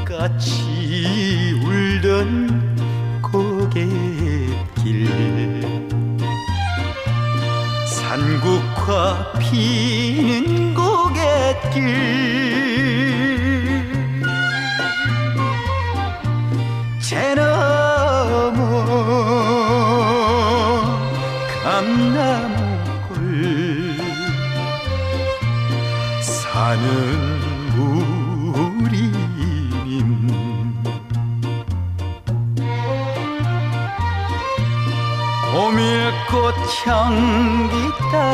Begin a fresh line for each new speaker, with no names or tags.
산같이 울던 고갯길 산국화 피는 고갯길 제너머 감나무골 사는 무리님 오밀꽃 향기 따